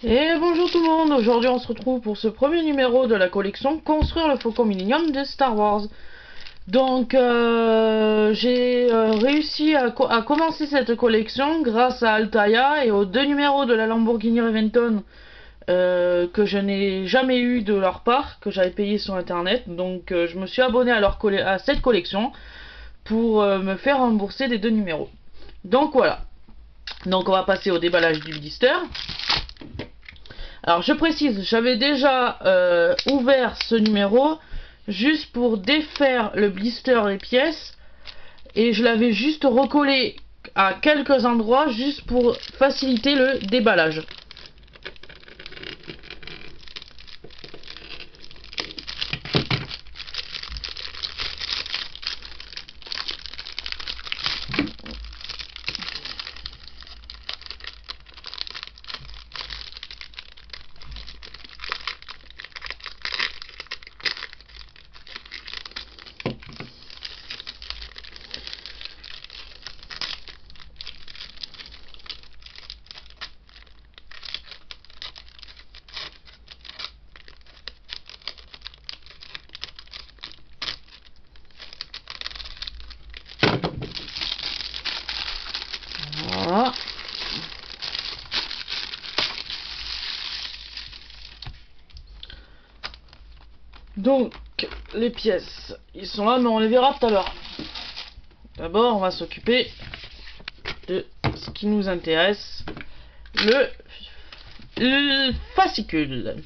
Et bonjour tout le monde, aujourd'hui on se retrouve pour ce premier numéro de la collection Construire le Faucon Millenium de Star Wars. Donc j'ai réussi à commencer cette collection grâce à Altaïa et aux deux numéros de la Lamborghini Reventon que je n'ai jamais eu de leur part, que j'avais payé sur internet. Donc je me suis abonné à cette collection pour me faire rembourser les deux numéros. Donc voilà, donc on va passer au déballage du blister. Alors je précise, j'avais déjà ouvert ce numéro juste pour défaire le blister des pièces et je l'avais juste recollé à quelques endroits juste pour faciliter le déballage. Voilà. Donc les pièces, ils sont là mais on les verra tout à l'heure. D'abord on va s'occuper de ce qui nous intéresse, le fascicule.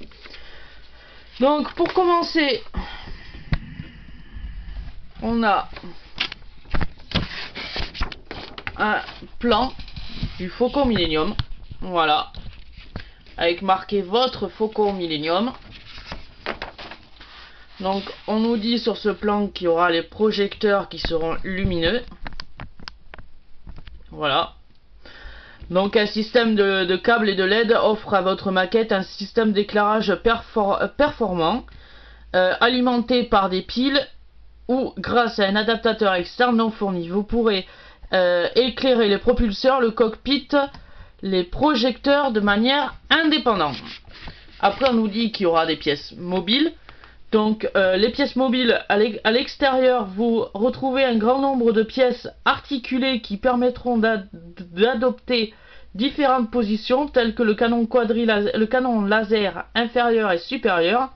Donc pour commencer, on a un plan du Faucon Millenium, voilà, avec marqué votre Faucon Millenium. Donc on nous dit sur ce plan qu'il y aura les projecteurs qui seront lumineux, voilà. Donc un système de câbles et de LED offre à votre maquette un système d'éclairage performant, alimenté par des piles ou grâce à un adaptateur externe non fourni. Vous pourrez éclairer les propulseurs, le cockpit, les projecteurs de manière indépendante. Après on nous dit qu'il y aura des pièces mobiles. Donc les pièces mobiles, à l'extérieur vous retrouvez un grand nombre de pièces articulées qui permettront d'adopter différentes positions telles que le canon laser inférieur et supérieur,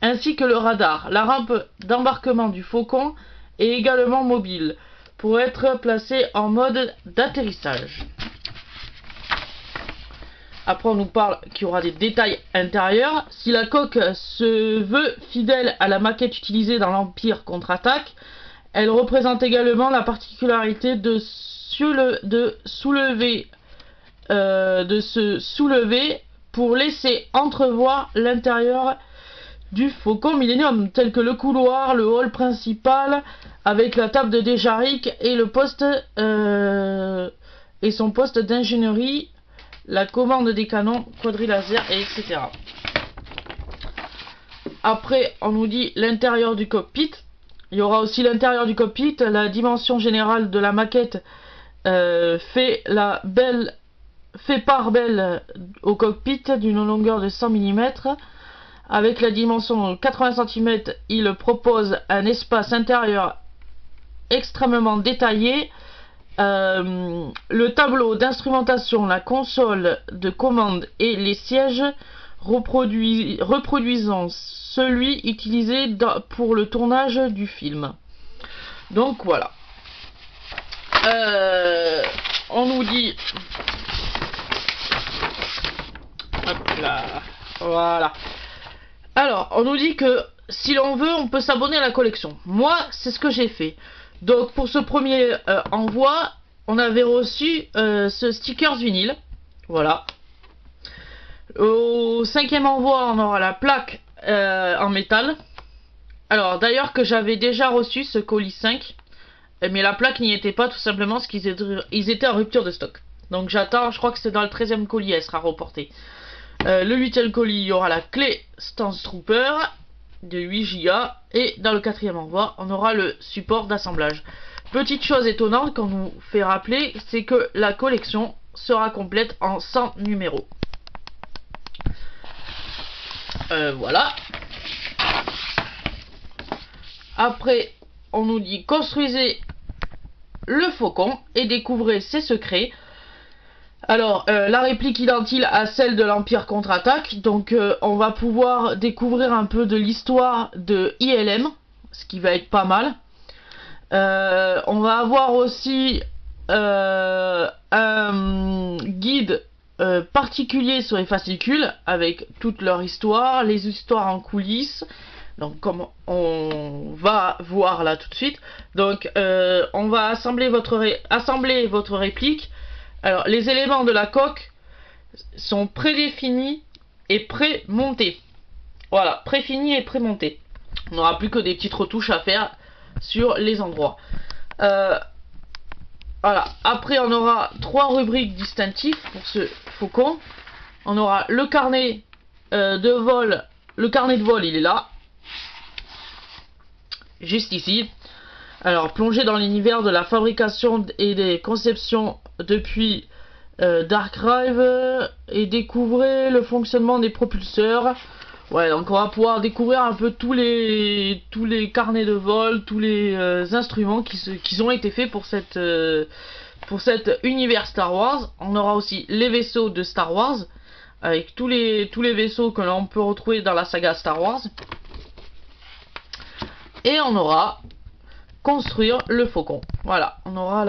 ainsi que le radar. La rampe d'embarquement du Faucon est également mobile pour être placée en mode d'atterrissage. Après on nous parle qu'il y aura des détails intérieurs. Si la coque se veut fidèle à la maquette utilisée dans l'Empire contre-attaque, elle représente également la particularité de se soulever pour laisser entrevoir l'intérieur du Faucon Millenium, tel que le couloir, le hall principal avec la table de déjaric et le poste et son poste d'ingénierie, la commande des canons, quadrilaser, et etc. Après, on nous dit l'intérieur du cockpit. Il y aura aussi l'intérieur du cockpit. La dimension générale de la maquette fait part belle au cockpit d'une longueur de 100 mm. Avec la dimension de 80 cm, il propose un espace intérieur extrêmement détaillé. Le tableau d'instrumentation, la console de commande et les sièges reproduisant celui utilisé pour le tournage du film. Donc voilà. On nous dit, hop là, voilà. Alors on nous dit que si l'on veut on peut s'abonner à la collection. Moi c'est ce que j'ai fait. Donc pour ce premier envoi, on avait reçu ce sticker vinyle, voilà. Au cinquième envoi, on aura la plaque en métal. Alors d'ailleurs que j'avais déjà reçu ce colis 5, mais la plaque n'y était pas tout simplement parce qu'ils étaient en rupture de stock. Donc j'attends, je crois que c'est dans le 13e colis, elle sera reportée. Le 8e colis, il y aura la clé Stance Trooper de 8 Go et dans le 4e envoi on aura le support d'assemblage. Petite chose étonnante qu'on nous fait rappeler, c'est que la collection sera complète en 100 numéros. Voilà. Après, on nous dit construisez le faucon et découvrez ses secrets. Alors, la réplique identique à celle de l'Empire contre-attaque. Donc, on va pouvoir découvrir un peu de l'histoire de ILM, ce qui va être pas mal. On va avoir aussi un guide particulier sur les fascicules avec toute leur histoire, les histoires en coulisses. Donc comme on va voir là tout de suite. Donc on va assembler votre réplique. Alors les éléments de la coque sont prédéfinis et pré-montés. Voilà, préfinis et pré-montés. On n'aura plus que des petites retouches à faire sur les endroits. Voilà. Après on aura 3 rubriques distinctives pour ce faucon. On aura le carnet de vol. Le carnet de vol il est là. Juste ici. Alors plongez dans l'univers de la fabrication et des conceptions depuis Darkrive et découvrez le fonctionnement des propulseurs. Ouais, donc on va pouvoir découvrir un peu tous les carnets de vol, tous les instruments qui ont été faits pour cet univers Star Wars. On aura aussi les vaisseaux de Star Wars avec tous les vaisseaux que l'on peut retrouver dans la saga Star Wars. Et on aura construire le faucon. Voilà, on aura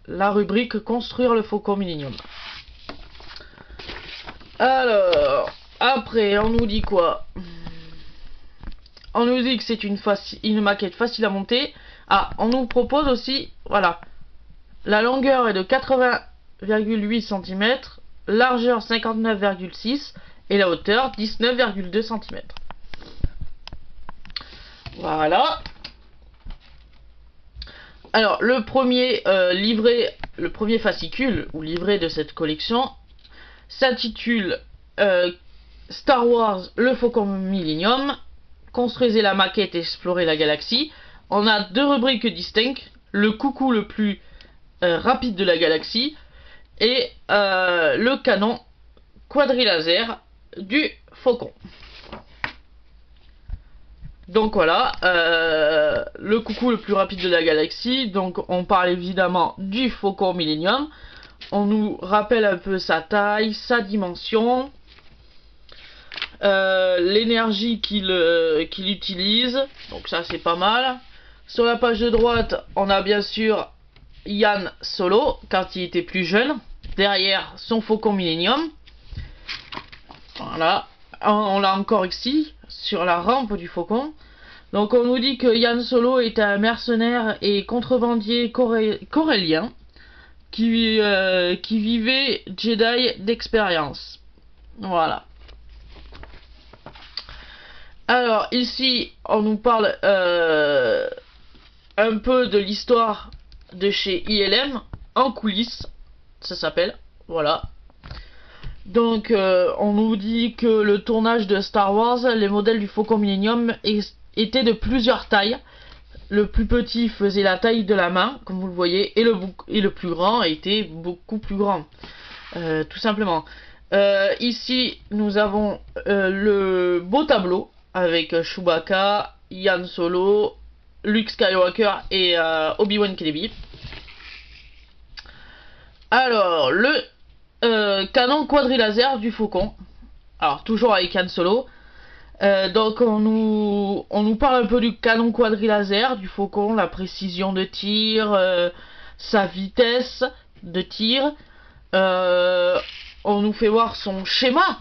la rubrique construire le faucon Millennium. Alors, après, on nous dit quoi? On nous dit que c'est une maquette facile à monter. Ah, on nous propose aussi, voilà, la longueur est de 80,8 cm, largeur 59,6 et la hauteur 19,2 cm. Voilà. Alors le premier livret, le premier fascicule ou livret de cette collection s'intitule Star Wars le Faucon Millennium. Construisez la maquette et explorez la galaxie. On a 2 rubriques distinctes, le coucou le plus rapide de la galaxie et le canon quadrilaser du Faucon. Donc voilà, le coucou le plus rapide de la galaxie. Donc on parle évidemment du Faucon Millennium. On nous rappelle un peu sa taille, sa dimension, l'énergie qu'il utilise. Donc ça c'est pas mal. Sur la page de droite, on a bien sûr Han Solo quand il était plus jeune. Derrière son Faucon Millennium. Voilà, on l'a encore ici sur la rampe du Faucon. Donc on nous dit que Han Solo est un mercenaire et contrebandier corélien qui vivait Jedi d'expérience. Voilà. Alors ici on nous parle un peu de l'histoire de chez ILM en coulisses, ça s'appelle. Voilà. Donc on nous dit que le tournage de Star Wars, les modèles du Faucon Millennium étaient de plusieurs tailles. Le plus petit faisait la taille de la main, comme vous le voyez, et le plus grand était beaucoup plus grand, tout simplement. Ici nous avons le beau tableau avec Chewbacca, Han Solo, Luke Skywalker et Obi-Wan Kenobi. Alors le canon quadrilaser du Faucon. Alors toujours avec Han Solo. Donc on nous parle un peu du canon quadrilaser du Faucon, la précision de tir, sa vitesse de tir. On nous fait voir son schéma,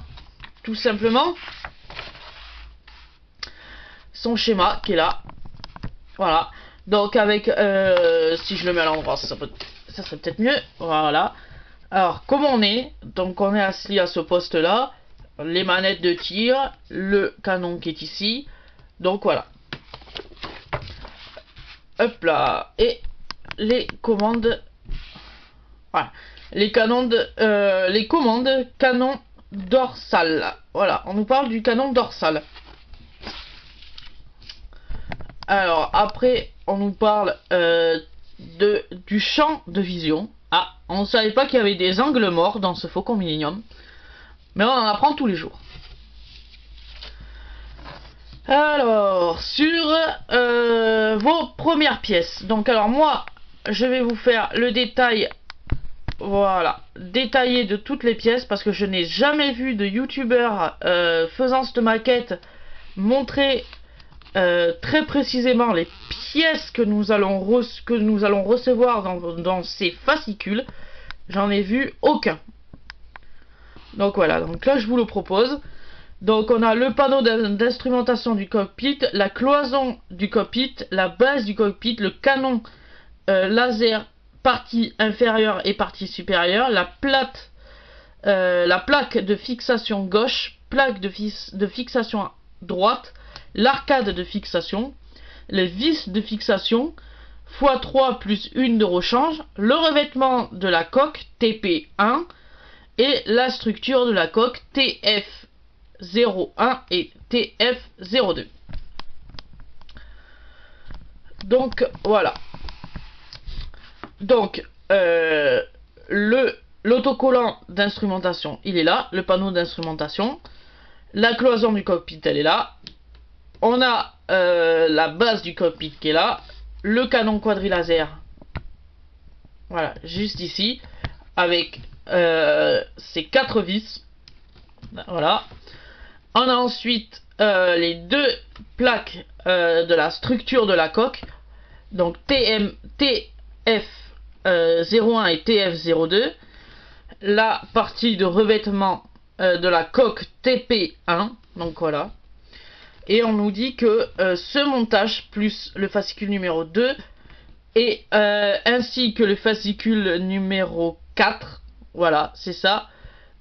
tout simplement. Son schéma qui est là. Voilà. Donc avec si je le mets à l'endroit, ça serait peut-être mieux. Voilà. Alors comment on est? Donc on est assis à ce poste là. Les manettes de tir, le canon qui est ici. Donc voilà. Hop là. Et les commandes. Voilà. Les commandes canon dorsal. Voilà. On nous parle du canon dorsal. Alors après on nous parle du champ de vision. Ah, on ne savait pas qu'il y avait des angles morts dans ce Faucon Millennium. Mais on en apprend tous les jours. Alors, sur vos premières pièces. Donc, alors moi, je vais vous faire le détail, voilà, détaillé de toutes les pièces parce que je n'ai jamais vu de youtubeur faisant cette maquette montrer très précisément les pièces que nous allons recevoir dans ces fascicules. J'en ai vu aucun. Donc voilà, donc là je vous le propose. Donc on a le panneau d'instrumentation du cockpit, la cloison du cockpit, la base du cockpit, le canon laser partie inférieure et partie supérieure, la plaque de fixation gauche, plaque de fixation droite, l'arcade de fixation, les vis de fixation, x3 plus 1 de rechange, le revêtement de la coque TP1 et la structure de la coque TF01 et TF02. Donc voilà. Donc l'autocollant d'instrumentation, il est là, le panneau d'instrumentation, la cloison du cockpit, elle est là. On a la base du cockpit qui est là, le canon quadrilaser, voilà, juste ici, avec ces 4 vis, voilà. On a ensuite les 2 plaques de la structure de la coque, donc TF01 et TF02, la partie de revêtement de la coque TP1, donc voilà. Et on nous dit que ce montage plus le fascicule numéro 2 et ainsi que le fascicule numéro 4, voilà, c'est ça.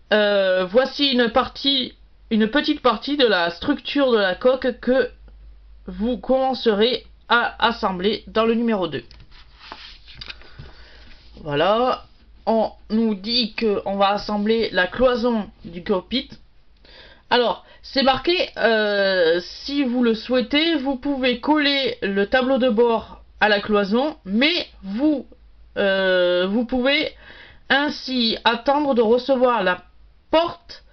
Voici une petite partie de la structure de la coque que vous commencerez à assembler dans le numéro 2. Voilà, on nous dit qu'on va assembler la cloison du cockpit. Alors, c'est marqué, si vous le souhaitez, vous pouvez coller le tableau de bord à la cloison, mais vous pouvez ainsi attendre de recevoir la porte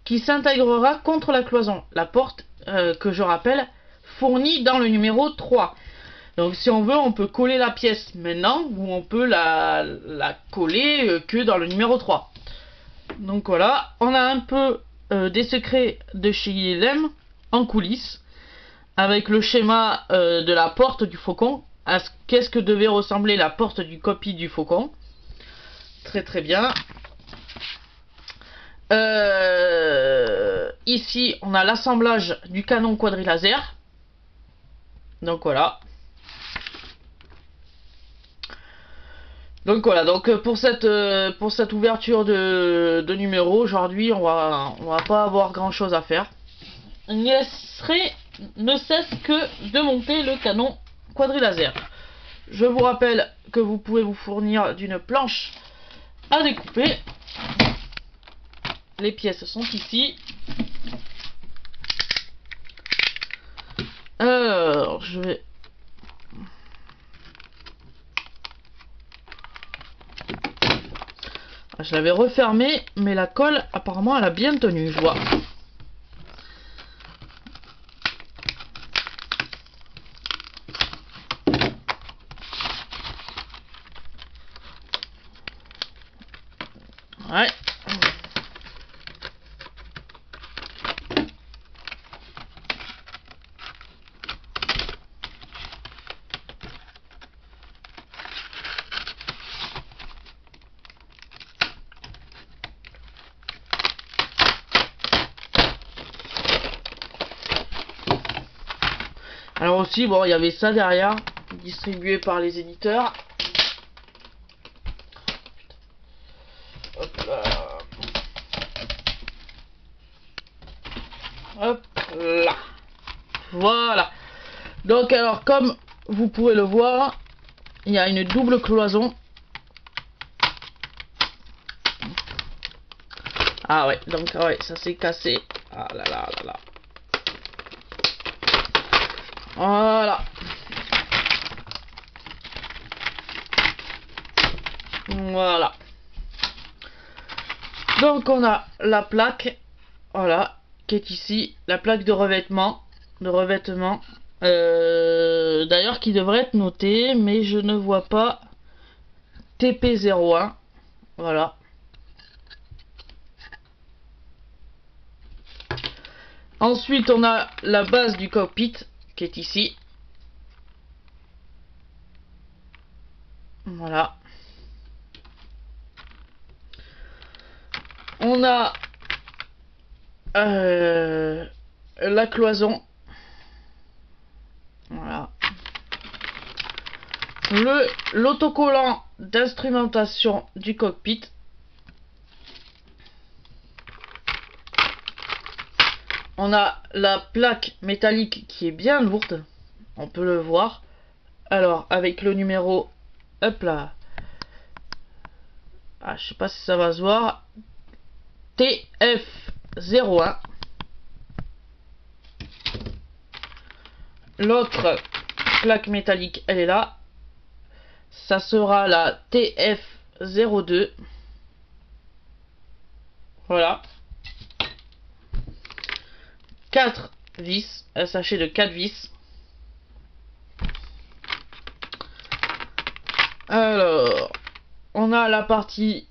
qui s'intégrera contre la cloison. La porte, que je rappelle, fournie dans le numéro 3. Donc si on veut, on peut coller la pièce maintenant, ou on peut la coller que dans le numéro 3. Donc voilà, on a un peu des secrets de chez ILM en coulisses, avec le schéma de la porte du Faucon, à qu'est-ce que devait ressembler la porte du cockpit du Faucon. Très très bien. Ici on a l'assemblage du canon quadrilaser. Donc voilà. Donc voilà, donc pour cette ouverture de numéro, aujourd'hui on va pas avoir grand chose à faire. Il ne cesse que de monter le canon quadrilaser. Je vous rappelle que vous pouvez vous fournir d'une planche à découper. Les pièces sont ici. Alors, je vais... Je l'avais refermé, mais la colle, apparemment, elle a bien tenu, je vois. Ouais. Alors aussi, bon, il y avait ça derrière, distribué par les éditeurs. Hop là. Hop là. Voilà. Donc alors, comme vous pouvez le voir, il y a une double cloison. Ah ouais, donc ouais, ça s'est cassé. Ah là là là là. Voilà. Voilà. Donc on a la plaque, voilà, qui est ici, la plaque de revêtement. de revêtement. D'ailleurs qui devrait être noté, mais je ne vois pas TP01. Voilà. Ensuite on a la base du cockpit qui est ici. Voilà. On a la cloison. Voilà. L'autocollant d'instrumentation du cockpit. On a la plaque métallique qui est bien lourde. On peut le voir. Alors, avec le numéro... Hop là. Ah, je sais pas si ça va se voir. TF01. L'autre plaque métallique, elle est là. Ça sera la TF02. Voilà. 4 vis, un sachet de 4 vis. Alors, on a la partie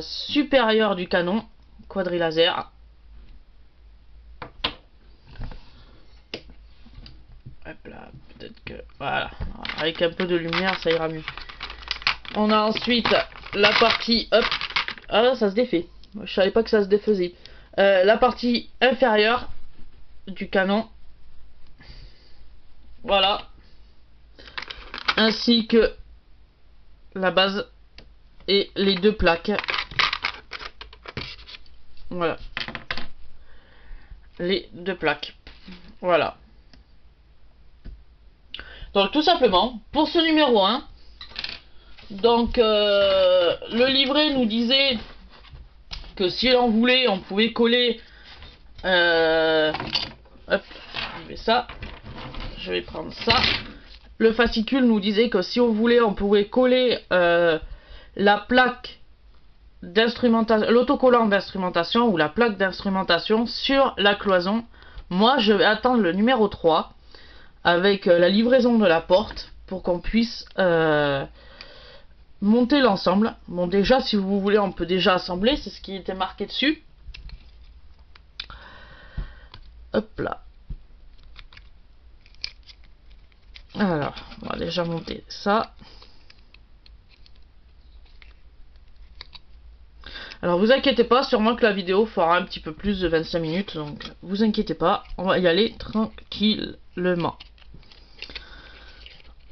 supérieure du canon, quadrilaser. Hop là, peut-être que... Voilà, avec un peu de lumière, ça ira mieux. On a ensuite la partie... Hop, ah, ça se défait. Je savais pas que ça se défaisait. La partie inférieure du canon. Voilà. Ainsi que la base et les deux plaques. Voilà. Les deux plaques. Voilà. Donc tout simplement, pour ce numéro 1, donc le livret nous disait que si l'on voulait, on pouvait coller... hop, je vais ça. Je vais prendre ça. Le fascicule nous disait que si on voulait, on pouvait coller la plaque d'instrumentation, l'autocollant d'instrumentation ou la plaque d'instrumentation sur la cloison. Moi, je vais attendre le numéro 3 avec la livraison de la porte pour qu'on puisse monter l'ensemble. Bon, déjà, si vous voulez, on peut déjà assembler, c'est ce qui était marqué dessus. Hop là. Alors, on va déjà monter ça. Alors, vous inquiétez pas, sûrement que la vidéo fera un petit peu plus de 25 minutes, donc vous inquiétez pas, on va y aller tranquillement.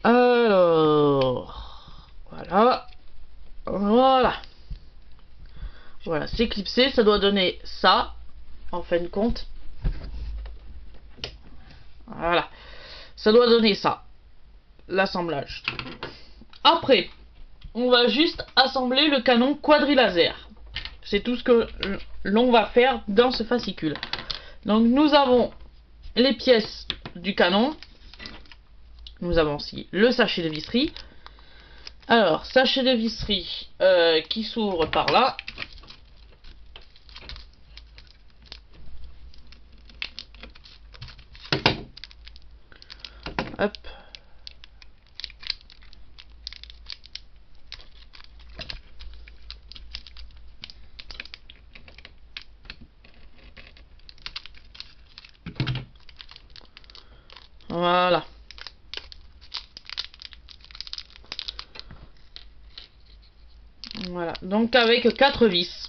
Alors, voilà. Voilà. Voilà, c'est clipsé, ça doit donner ça, en fin de compte. Voilà. Ça doit donner ça. L'assemblage. Après, on va juste assembler le canon quadrilaser. C'est tout ce que l'on va faire dans ce fascicule. Donc nous avons les pièces du canon. Nous avons aussi le sachet de visserie. Alors, sachet de visserie qui s'ouvre par là. Hop. Voilà. Voilà. Donc avec 4 vis.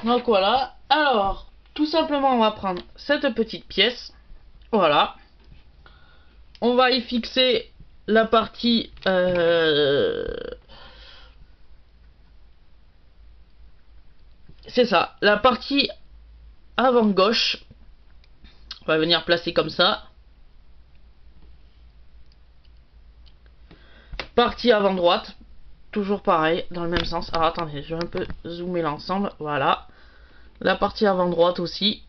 Donc voilà. Alors, tout simplement, on va prendre cette petite pièce. Voilà. On va y fixer la partie c'est ça, la partie avant gauche. On va venir placer comme ça. Partie avant droite, toujours pareil, dans le même sens. Alors attendez, je vais un peu zoomer l'ensemble. Voilà. La partie avant droite aussi.